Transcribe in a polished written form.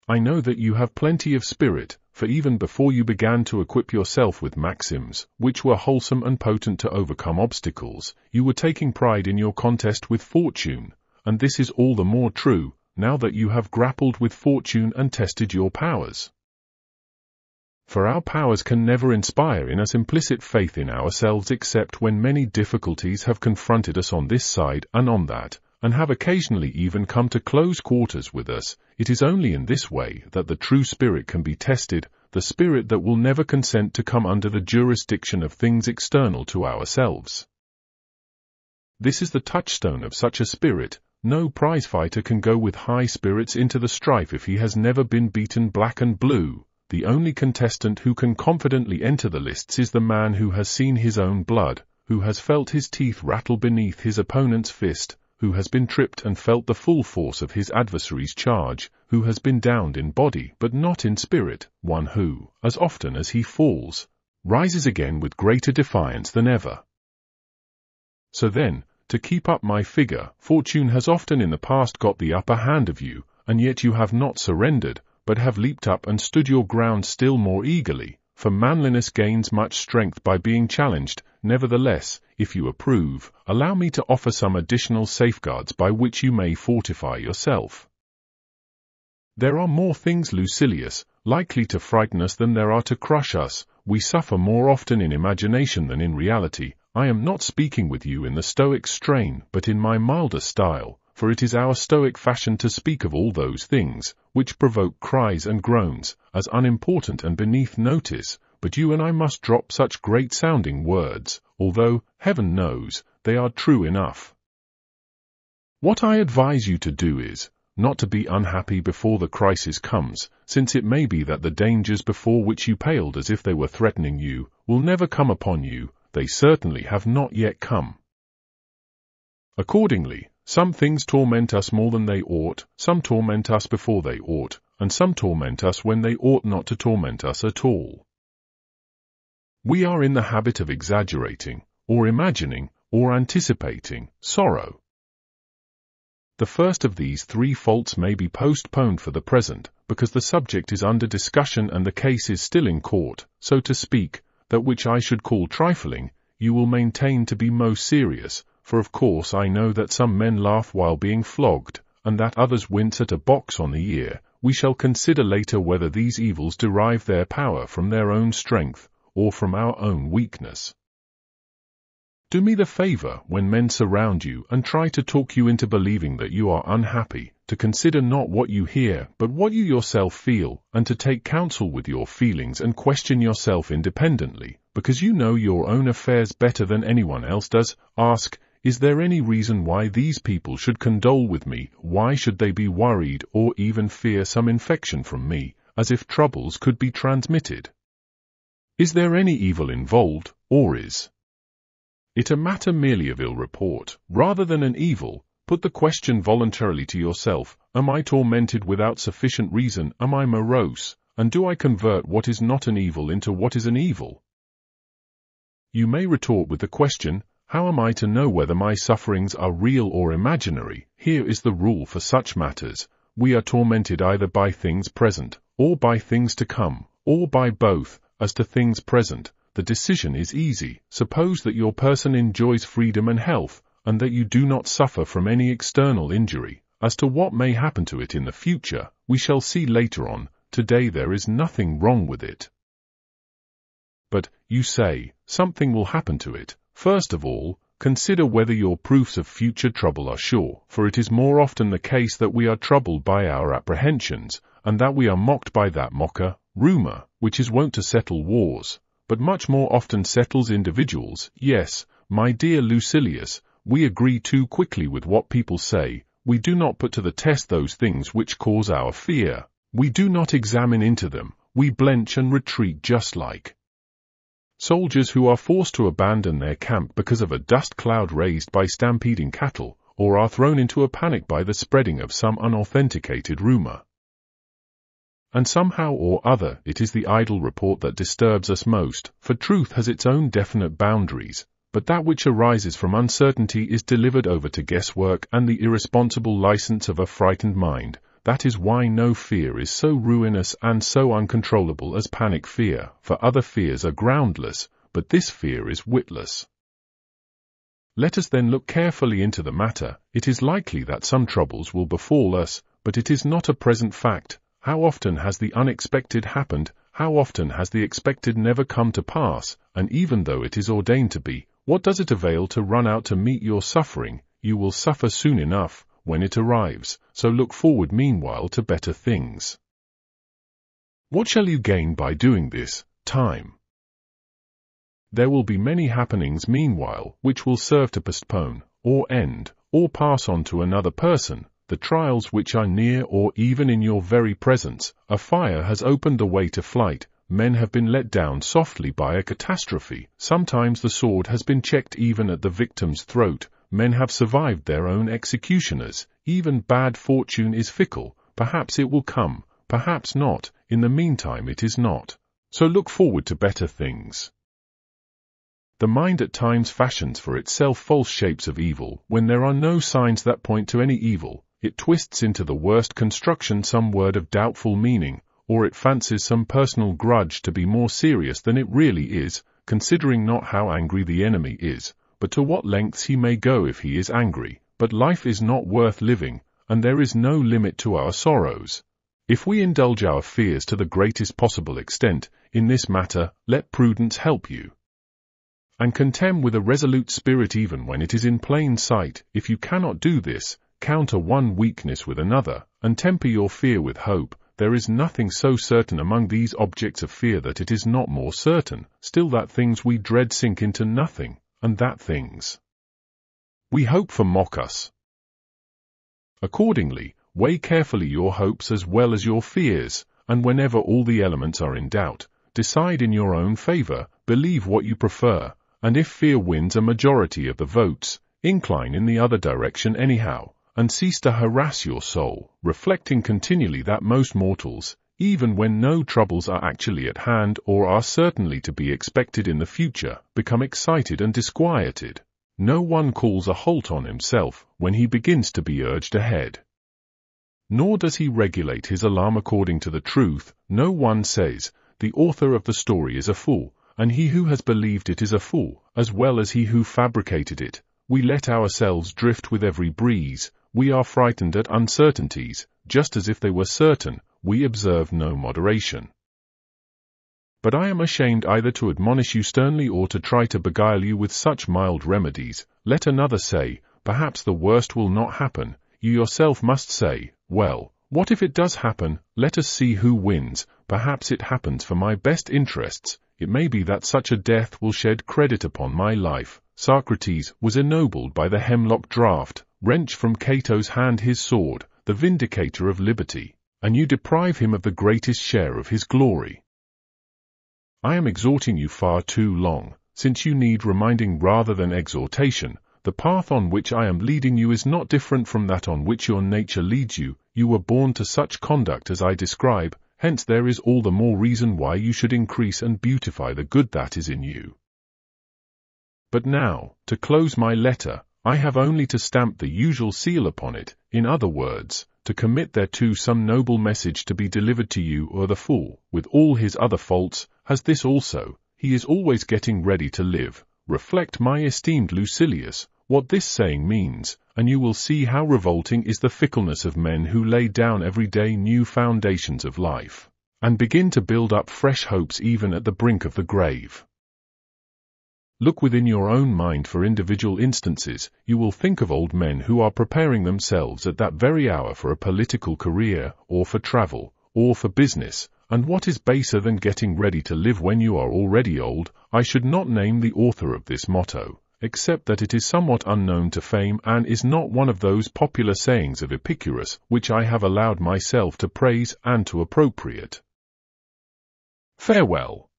I know that you have plenty of spirit, for even before you began to equip yourself with maxims, which were wholesome and potent to overcome obstacles, you were taking pride in your contest with fortune, and this is all the more true, now that you have grappled with fortune and tested your powers. For our powers can never inspire in us implicit faith in ourselves except when many difficulties have confronted us on this side and on that, and have occasionally even come to close quarters with us. It is only in this way that the true spirit can be tested, the spirit that will never consent to come under the jurisdiction of things external to ourselves. This is the touchstone of such a spirit. No prizefighter can go with high spirits into the strife if he has never been beaten black and blue. The only contestant who can confidently enter the lists is the man who has seen his own blood, who has felt his teeth rattle beneath his opponent's fist, who has been tripped and felt the full force of his adversary's charge, who has been downed in body but not in spirit, one who, as often as he falls, rises again with greater defiance than ever. So then, to keep up my figure, fortune has often in the past got the upper hand of you, and yet you have not surrendered, but have leaped up and stood your ground still more eagerly, for manliness gains much strength by being challenged. Nevertheless, if you approve, allow me to offer some additional safeguards by which you may fortify yourself. There are more things, Lucilius, likely to frighten us than there are to crush us. We suffer more often in imagination than in reality. I am not speaking with you in the Stoic strain, but in my milder style, for it is our Stoic fashion to speak of all those things, which provoke cries and groans, as unimportant and beneath notice, but you and I must drop such great-sounding words, although, heaven knows, they are true enough. What I advise you to do is, not to be unhappy before the crisis comes, since it may be that the dangers before which you paled as if they were threatening you, will never come upon you. They certainly have not yet come. Accordingly, some things torment us more than they ought, some torment us before they ought, and some torment us when they ought not to torment us at all. We are in the habit of exaggerating, or imagining, or anticipating sorrow. The first of these three faults may be postponed for the present, because the subject is under discussion and the case is still in court, so to speak. That which I should call trifling, you will maintain to be most serious, for of course I know that some men laugh while being flogged, and that others wince at a box on the ear. We shall consider later whether these evils derive their power from their own strength, or from our own weakness. Do me the favor, when men surround you and try to talk you into believing that you are unhappy, to consider not what you hear, but what you yourself feel, and to take counsel with your feelings and question yourself independently, because you know your own affairs better than anyone else does. Ask, is there any reason why these people should condole with me? Why should they be worried or even fear some infection from me, as if troubles could be transmitted? Is there any evil involved, or is it a matter merely of ill report, rather than an evil? Put the question voluntarily to yourself. Am I tormented without sufficient reason? Am I morose? And do I convert what is not an evil into what is an evil? You may retort with the question, how am I to know whether my sufferings are real or imaginary? Here is the rule for such matters. We are tormented either by things present, or by things to come, or by both. As to things present, the decision is easy. Suppose that your person enjoys freedom and health, and that you do not suffer from any external injury. As to what may happen to it in the future, we shall see later on. Today there is nothing wrong with it. But, you say, something will happen to it. First of all, consider whether your proofs of future trouble are sure, for it is more often the case that we are troubled by our apprehensions, and that we are mocked by that mocker, rumor, which is wont to settle wars, but much more often settles individuals. Yes, my dear Lucilius, we agree too quickly with what people say. We do not put to the test those things which cause our fear. We do not examine into them. We blench and retreat just like soldiers who are forced to abandon their camp because of a dust cloud raised by stampeding cattle, or are thrown into a panic by the spreading of some unauthenticated rumor. And somehow or other it is the idle report that disturbs us most, for truth has its own definite boundaries, but that which arises from uncertainty is delivered over to guesswork and the irresponsible license of a frightened mind. That is why no fear is so ruinous and so uncontrollable as panic fear, for other fears are groundless, but this fear is witless. Let us then look carefully into the matter. It is likely that some troubles will befall us, but it is not a present fact. How often has the unexpected happened? How often has the expected never come to pass? And even though it is ordained to be, what does it avail to run out to meet your suffering? You will suffer soon enough, when it arrives, so look forward meanwhile to better things. What shall you gain by doing this? Time. There will be many happenings meanwhile, which will serve to postpone, or end, or pass on to another person, the trials which are near or even in your very presence. A fire has opened the way to flight, men have been let down softly by a catastrophe, sometimes the sword has been checked even at the victim's throat, men have survived their own executioners, even bad fortune is fickle, perhaps it will come, perhaps not, in the meantime it is not. So look forward to better things. The mind at times fashions for itself false shapes of evil. When there are no signs that point to any evil, it twists into the worst construction some word of doubtful meaning, or it fancies some personal grudge to be more serious than it really is, considering not how angry the enemy is, but to what lengths he may go if he is angry. But life is not worth living, and there is no limit to our sorrows. If we indulge our fears to the greatest possible extent, in this matter, let prudence help you. And contend with a resolute spirit even when it is in plain sight. If you cannot do this, counter one weakness with another, and temper your fear with hope. There is nothing so certain among these objects of fear that it is not more certain, still that things we dread sink into nothing, and that things we hope for mock us. Accordingly, weigh carefully your hopes as well as your fears, and whenever all the elements are in doubt, decide in your own favor, believe what you prefer, and if fear wins a majority of the votes, incline in the other direction anyhow, and cease to harass your soul, reflecting continually that most mortals, even when no troubles are actually at hand or are certainly to be expected in the future, become excited and disquieted. No one calls a halt on himself when he begins to be urged ahead. Nor does he regulate his alarm according to the truth. No one says, the author of the story is a fool, and he who has believed it is a fool, as well as he who fabricated it. We let ourselves drift with every breeze, we are frightened at uncertainties, just as if they were certain, we observe no moderation. But I am ashamed either to admonish you sternly or to try to beguile you with such mild remedies. Let another say, perhaps the worst will not happen. You yourself must say, well, what if it does happen? Let us see who wins. Perhaps it happens for my best interests. It may be that such a death will shed credit upon my life. Socrates was ennobled by the hemlock draught. Wrench from Cato's hand his sword, the vindicator of liberty, and you deprive him of the greatest share of his glory. I am exhorting you far too long, since you need reminding rather than exhortation. The path on which I am leading you is not different from that on which your nature leads you. You were born to such conduct as I describe, hence there is all the more reason why you should increase and beautify the good that is in you. But now, to close my letter, I have only to stamp the usual seal upon it, in other words, to commit thereto some noble message to be delivered to you. Or the fool, with all his other faults, has this also, he is always getting ready to live. Reflect, my esteemed Lucilius, what this saying means, and you will see how revolting is the fickleness of men who lay down every day new foundations of life, and begin to build up fresh hopes even at the brink of the grave. Look within your own mind for individual instances. You will think of old men who are preparing themselves at that very hour for a political career, or for travel, or for business, and what is baser than getting ready to live when you are already old? I should not name the author of this motto, except that it is somewhat unknown to fame and is not one of those popular sayings of Epicurus which I have allowed myself to praise and to appropriate. Farewell.